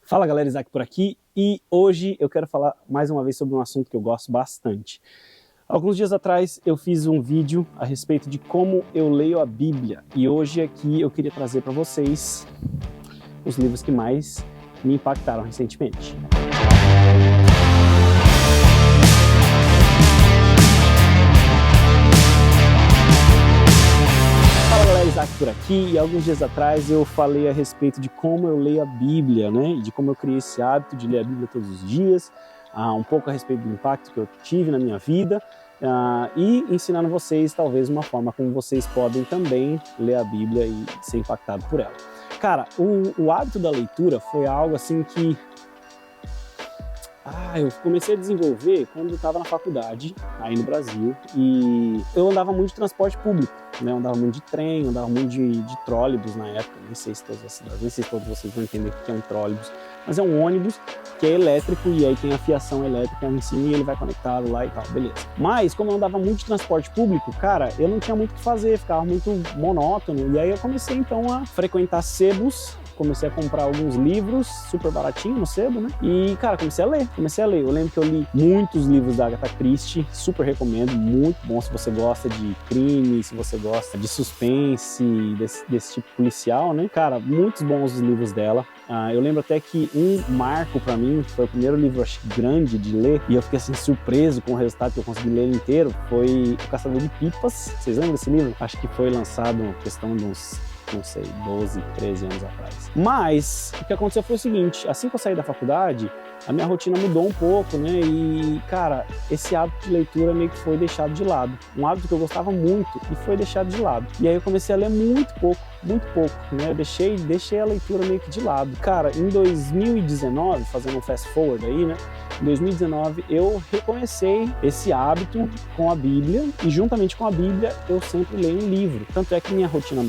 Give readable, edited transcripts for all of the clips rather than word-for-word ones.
Fala galera, Isaac por aqui e hoje eu quero falar mais uma vez sobre um assunto que eu gosto bastante. Alguns dias atrás eu fiz um vídeo a respeito de como eu leio a Bíblia e hoje aqui eu queria trazer para vocês os livros que mais me impactaram recentemente. Fala galera, Isaac por aqui e alguns dias atrás eu falei a respeito de como eu leio a Bíblia, né? E de como eu criei esse hábito de ler a Bíblia todos os dias, um pouco a respeito do impacto que eu tive na minha vida e ensinando vocês talvez uma forma como vocês podem também ler a Bíblia e ser impactado por ela. Cara, o hábito da leitura foi algo assim que eu comecei a desenvolver quando eu estava na faculdade, aí no Brasil, e eu andava muito de transporte público, né? Eu andava muito de trem, eu andava muito de trólebus na época, nem sei se todos vocês vão entender o que é um trólebus, mas é um ônibus que é elétrico e aí tem a fiação elétrica em cima e ele vai conectado lá e tal, beleza. Mas como eu andava muito de transporte público, cara, eu não tinha muito o que fazer, ficava muito monótono, e aí eu comecei então a frequentar sebos. Comecei a comprar alguns livros, super baratinho no sebo, né? E, cara, comecei a ler. Eu lembro que eu li muitos livros da Agatha Christie, super recomendo, muito bom se você gosta de crime, se você gosta de suspense, desse tipo policial, né? Cara, muitos bons os livros dela. Eu lembro até que um marco pra mim, foi o primeiro livro, acho que grande de ler, e eu fiquei assim surpreso com o resultado que eu consegui ler ele inteiro, foi O Caçador de Pipas. Vocês lembram desse livro? Acho que foi lançado em questão de uns, não sei, 12, 13 anos atrás. Mas o que aconteceu foi o seguinte, assim que eu saí da faculdade, a minha rotina mudou um pouco, né? E, cara, esse hábito de leitura meio que foi deixado de lado. Um hábito que eu gostava muito e foi deixado de lado. E aí eu comecei a ler muito pouco, né? Eu deixei a leitura meio que de lado. Cara, em 2019, fazendo um fast forward aí, né? Em 2019, eu recomecei esse hábito com a Bíblia e juntamente com a Bíblia eu sempre leio um livro. Tanto é que minha rotina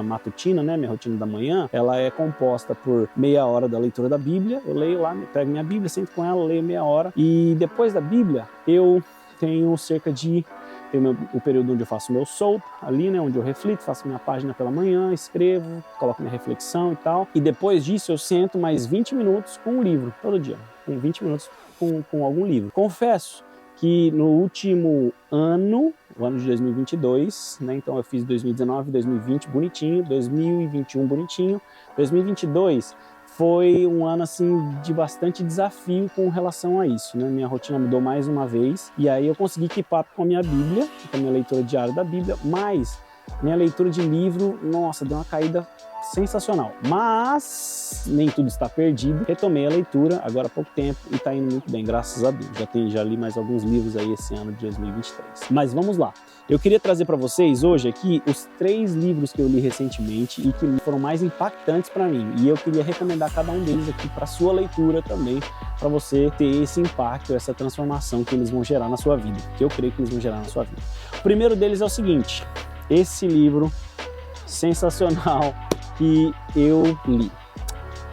matutina, né, minha rotina da manhã, ela é composta por meia hora da leitura da Bíblia. Eu leio lá, pego minha Bíblia, sento com ela, leio meia hora e depois da Bíblia eu tenho o período onde eu faço o meu soul ali, né, onde eu reflito, faço minha página pela manhã, escrevo, coloco minha reflexão e tal. E depois disso eu sento mais 20 minutos com um livro, todo dia, com 20 minutos com algum livro. Confesso que no último ano, o ano de 2022, né, então eu fiz 2019, 2020 bonitinho, 2021 bonitinho, 2022 foi um ano assim de bastante desafio com relação a isso, né? Minha rotina mudou mais uma vez e aí eu consegui keep up com a minha Bíblia, com a minha leitura diária da Bíblia, mas minha leitura de livro, nossa, deu uma caída sensacional. Mas nem tudo está perdido. Retomei a leitura agora há pouco tempo e está indo muito bem, graças a Deus. Já li mais alguns livros aí esse ano de 2023. Mas vamos lá. Eu queria trazer para vocês hoje aqui os 3 livros que eu li recentemente e que foram mais impactantes para mim. E eu queria recomendar cada um deles aqui para sua leitura também, para você ter esse impacto, essa transformação que eles vão gerar na sua vida, que eu creio que eles vão gerar na sua vida. O primeiro deles é o seguinte, esse livro sensacional que eu li.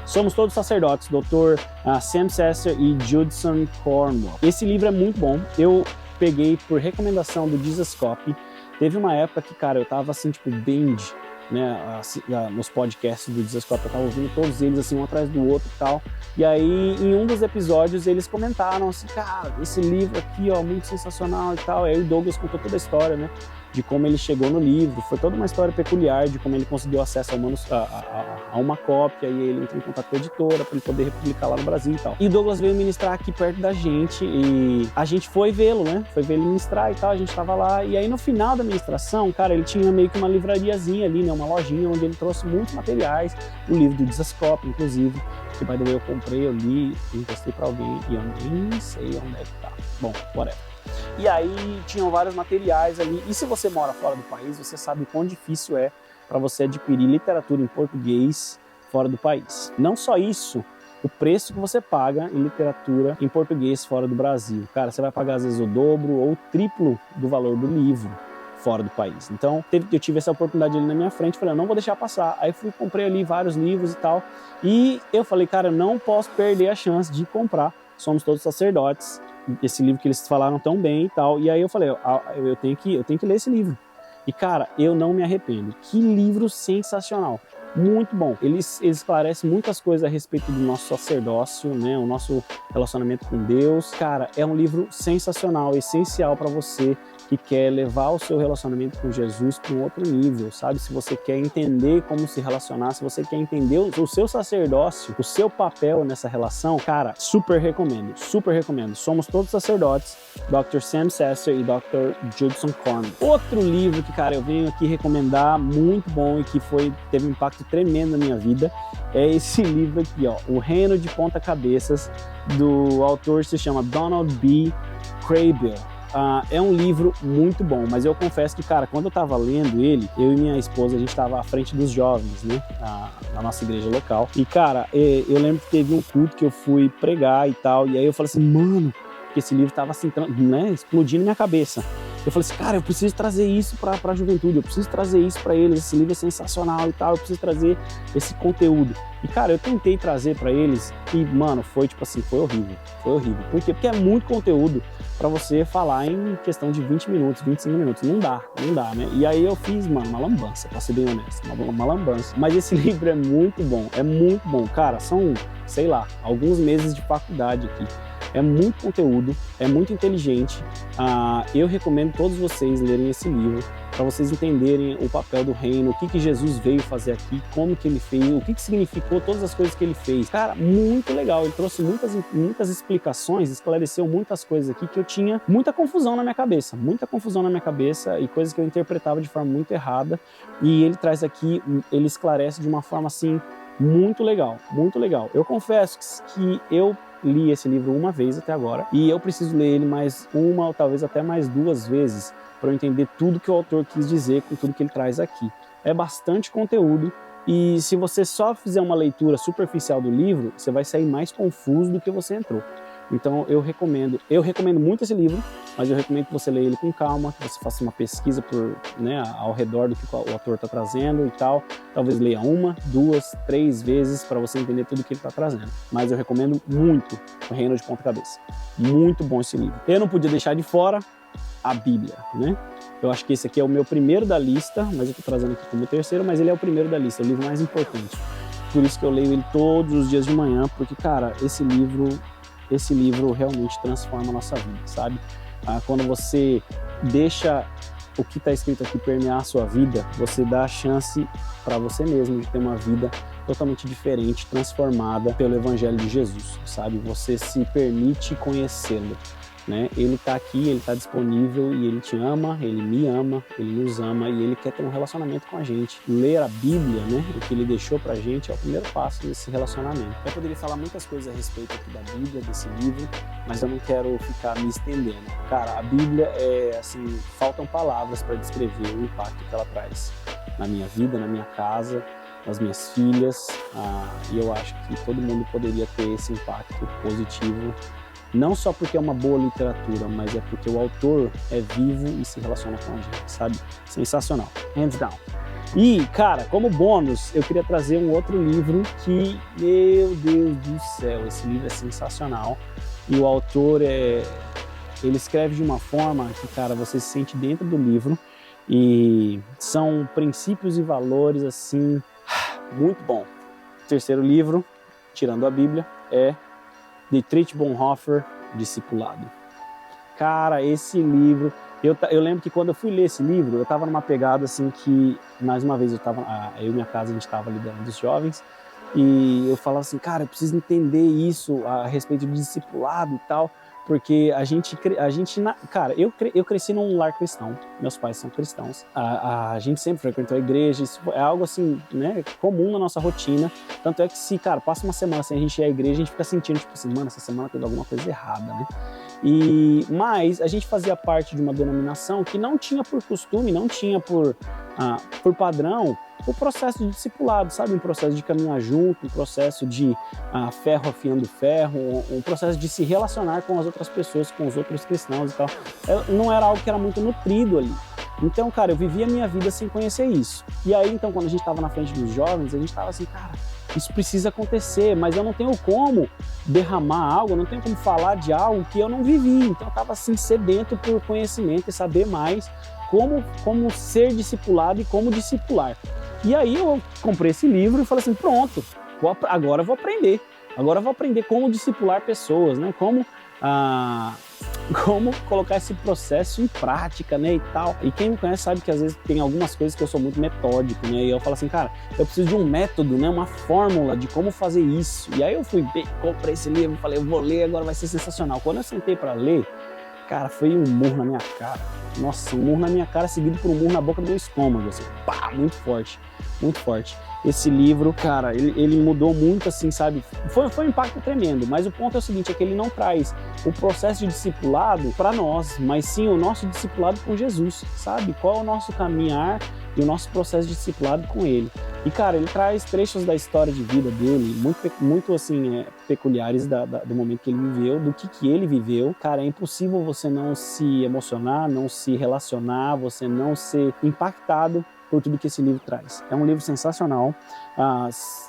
Somos Todos Sacerdotes, Dr. Sam Sasser e Judson Cornwall. Esse livro é muito bom, eu peguei por recomendação do Jesus Copy. Teve uma época que, cara, eu tava assim, tipo, binge, né, nos podcasts do Jesus Copy, eu tava ouvindo todos eles, assim, um atrás do outro e tal. E aí, em um dos episódios, eles comentaram assim, cara, esse livro aqui, ó, muito sensacional e tal. E aí o Douglas contou toda a história, né, de como ele chegou no livro. Foi toda uma história peculiar de como ele conseguiu acesso a uma cópia e ele entrou em contato com a editora para ele poder republicar lá no Brasil e tal. E o Douglas veio ministrar aqui perto da gente e a gente foi vê-lo, né? Foi ver ele ministrar e tal, a gente tava lá. E aí no final da ministração, cara, ele tinha meio que uma livrariazinha ali, né? Uma lojinha onde ele trouxe muitos materiais, o livro do Desascope, inclusive, que by the way eu comprei, eu li, emprestei para alguém e eu nem sei onde é que tá. Bom, whatever. E aí tinham vários materiais ali, e se você mora fora do país, você sabe o quão difícil é para você adquirir literatura em português fora do país. Não só isso, o preço que você paga em literatura em português fora do Brasil. Cara, você vai pagar às vezes o dobro ou o triplo do valor do livro fora do país. Então, eu tive essa oportunidade ali na minha frente, falei, eu não vou deixar passar. Aí comprei ali vários livros e tal, e eu falei, cara, eu não posso perder a chance de comprar Somos Todos Sacerdotes, esse livro que eles falaram tão bem e tal. E aí eu falei, eu tenho que ler esse livro. E, cara, eu não me arrependo. Que livro sensacional. Muito bom. Ele esclarece muitas coisas a respeito do nosso sacerdócio, né? O nosso relacionamento com Deus. Cara, é um livro sensacional, essencial para você que quer levar o seu relacionamento com Jesus para um outro nível, sabe? Se você quer entender como se relacionar, se você quer entender o seu sacerdócio, o seu papel nessa relação, cara, super recomendo, super recomendo. Somos todos sacerdotes, Dr. Sam Sasser e Dr. Judson Corman. Outro livro que, cara, eu venho aqui recomendar, muito bom e que teve um impacto tremendo na minha vida, é esse livro aqui, ó, O Reino de Ponta Cabeças, do autor se chama Donald B. Kraybill. É um livro muito bom, mas eu confesso que, cara, quando eu tava lendo ele, eu e minha esposa, a gente tava à frente dos jovens, né, na nossa igreja local. E, cara, eu lembro que teve um culto que eu fui pregar e tal, e aí eu falei assim, mano, que esse livro tava assim, né, explodindo minha cabeça. Eu falei assim, cara, eu preciso trazer isso pra juventude, eu preciso trazer isso pra eles, esse livro é sensacional e tal, eu preciso trazer esse conteúdo. E, cara, eu tentei trazer pra eles e, mano, foi tipo assim, foi horrível. Por quê? Porque é muito conteúdo pra você falar em questão de 20 minutos, 25 minutos. Não dá, né? E aí eu fiz, mano, uma lambança, pra ser bem honesto, uma lambança. Mas esse livro é muito bom. Cara, são, sei lá, alguns meses de faculdade aqui. É muito conteúdo, é muito inteligente. Eu recomendo todos vocês lerem esse livro para vocês entenderem o papel do reino, o que Jesus veio fazer aqui, como que ele fez, o que significou todas as coisas que ele fez. Cara, muito legal. Ele trouxe muitas explicações, esclareceu muitas coisas aqui que eu tinha muita confusão na minha cabeça e coisas que eu interpretava de forma muito errada. E ele traz aqui, ele esclarece de uma forma assim muito legal, muito legal. Eu confesso que eu li esse livro uma vez até agora e eu preciso ler ele mais uma ou talvez até mais 2 vezes para eu entender tudo que o autor quis dizer com tudo que ele traz aqui. É bastante conteúdo e se você só fizer uma leitura superficial do livro, você vai sair mais confuso do que você entrou. Então eu recomendo muito esse livro, mas eu recomendo que você leia ele com calma, que você faça uma pesquisa ao redor do que o autor está trazendo e tal. Talvez leia 1, 2, 3 vezes para você entender tudo que ele está trazendo. Mas eu recomendo muito O Reino de Ponta Cabeça. Muito bom esse livro. Eu não podia deixar de fora a Bíblia, né? Eu acho que esse aqui é o meu primeiro da lista, mas eu estou trazendo aqui como terceiro, mas ele é o primeiro da lista, é o livro mais importante. Por isso que eu leio ele todos os dias de manhã, porque, cara, esse livro realmente transforma a nossa vida, sabe? Quando você deixa o que está escrito aqui permear a sua vida, você dá a chance para você mesmo de ter uma vida totalmente diferente, transformada pelo Evangelho de Jesus, sabe? Você se permite conhecê-lo, né? Ele está aqui, ele está disponível e ele te ama, ele me ama, ele nos ama e ele quer ter um relacionamento com a gente. Ler a Bíblia, né? O que ele deixou pra gente é o primeiro passo desse relacionamento. Eu poderia falar muitas coisas a respeito aqui da Bíblia, desse livro, mas eu não quero ficar me estendendo. Cara, a Bíblia faltam palavras para descrever o impacto que ela traz na minha vida, na minha casa, nas minhas filhas, e eu acho que todo mundo poderia ter esse impacto positivo. Não só porque é uma boa literatura, mas é porque o autor é vivo e se relaciona com a gente, sabe? Sensacional. Hands down. E, cara, como bônus, eu queria trazer um outro livro que, meu Deus do céu, esse livro é sensacional. E o autor, ele escreve de uma forma que, cara, você se sente dentro do livro. E são princípios e valores, assim, muito bom. O terceiro livro, tirando a Bíblia, é Dietrich Bonhoeffer, Discipulado. Cara, esse livro... Eu lembro que quando eu fui ler esse livro, eu estava numa pegada assim que, mais uma vez, eu e minha casa, a gente estava liderando os jovens, e eu falava assim, cara, eu preciso entender isso a respeito do discipulado e tal, porque cara, eu cresci num lar cristão, meus pais são cristãos, a gente sempre frequentou a igreja, isso é algo assim, né, comum na nossa rotina, tanto é que se, cara, passa uma semana sem a gente ir à igreja, a gente fica sentindo, tipo assim, mano, essa semana teve alguma coisa errada, né? Mas a gente fazia parte de uma denominação que não tinha por costume, não tinha por padrão o processo de discipulado, sabe? Um processo de caminhar junto, um processo de ferro afiando ferro, um processo de se relacionar com as outras pessoas, com os outros cristãos e tal. Não era algo que era muito nutrido ali. Então, cara, eu vivia a minha vida sem conhecer isso. E aí, então, quando a gente estava na frente dos jovens, a gente estava assim, cara, isso precisa acontecer, mas eu não tenho como derramar algo, eu não tenho como falar de algo que eu não vivi. Então, eu estava assim, sedento por conhecimento e saber mais como ser discipulado e como discipular. E aí eu comprei esse livro e falei assim, pronto, agora eu vou aprender. Agora eu vou aprender como discipular pessoas, né? Como colocar esse processo em prática, né, e tal. E quem me conhece sabe que às vezes tem algumas coisas que eu sou muito metódico, né, e eu falo assim, cara, eu preciso de um método, né, uma fórmula de como fazer isso. E aí eu comprei esse livro, falei, eu vou ler, agora vai ser sensacional. Quando eu sentei para ler, cara, foi um murro na minha cara. Nossa, um murro na minha cara seguido por um murro na boca do meu estômago, assim, pá, muito forte, muito forte. Esse livro, cara, ele mudou muito, assim, sabe? Foi um impacto tremendo, mas o ponto é o seguinte, é que ele não traz o processo de discipulado para nós, mas sim o nosso discipulado com Jesus, sabe? Qual é o nosso caminhar e o nosso processo de discipulado com Ele. E, cara, ele traz trechos da história de vida dele, muito assim, peculiares do momento que ele viveu, do que ele viveu. Cara, é impossível você não se emocionar, não se relacionar, você não ser impactado por tudo que esse livro traz. É um livro sensacional.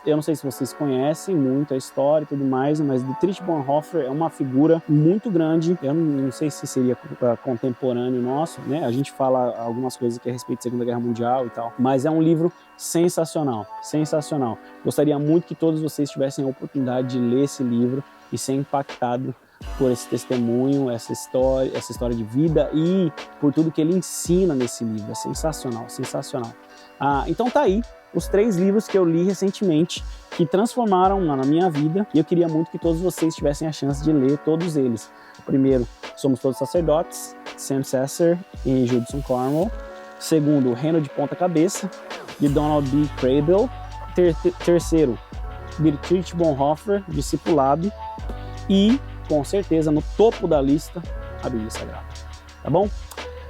Eu não sei se vocês conhecem muito a história e tudo mais, mas Dietrich Bonhoeffer é uma figura muito grande. Eu não sei se seria contemporâneo nosso, né? A gente fala algumas coisas aqui a respeito da Segunda Guerra Mundial e tal, mas é um livro sensacional, sensacional. Gostaria muito que todos vocês tivessem a oportunidade de ler esse livro e ser impactado por esse testemunho, essa história de vida e por tudo que ele ensina nesse livro. É sensacional, sensacional. Então tá aí os 3 livros que eu li recentemente que transformaram na minha vida e eu queria muito que todos vocês tivessem a chance de ler todos eles. O primeiro, Somos Todos Sacerdotes, Sam Sasser e Judson Cornwall. Segundo, O Reino de Ponta Cabeça, de Donald B. Crable. Terceiro, Dietrich Bonhoeffer, Discipulado. E, com certeza, no topo da lista, a Bíblia Sagrada. Tá bom?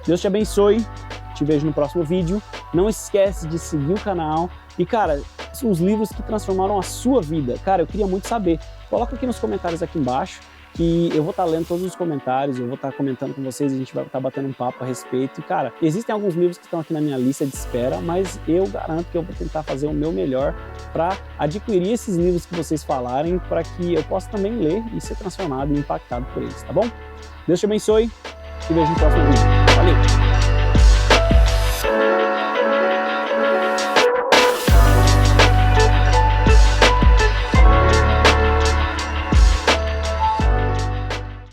Deus te abençoe. Te vejo no próximo vídeo. Não esquece de seguir o canal. E, cara, são os livros que transformaram a sua vida. Cara, eu queria muito saber. Coloca aqui nos comentários aqui embaixo, que eu vou estar lendo todos os comentários, eu vou estar comentando com vocês, a gente vai estar batendo um papo a respeito. E, cara, existem alguns livros que estão aqui na minha lista de espera, mas eu garanto que eu vou tentar fazer o meu melhor para adquirir esses livros que vocês falarem, para que eu possa também ler e ser transformado e impactado por eles, tá bom? Deus te abençoe, te vejo no próximo vídeo. Valeu!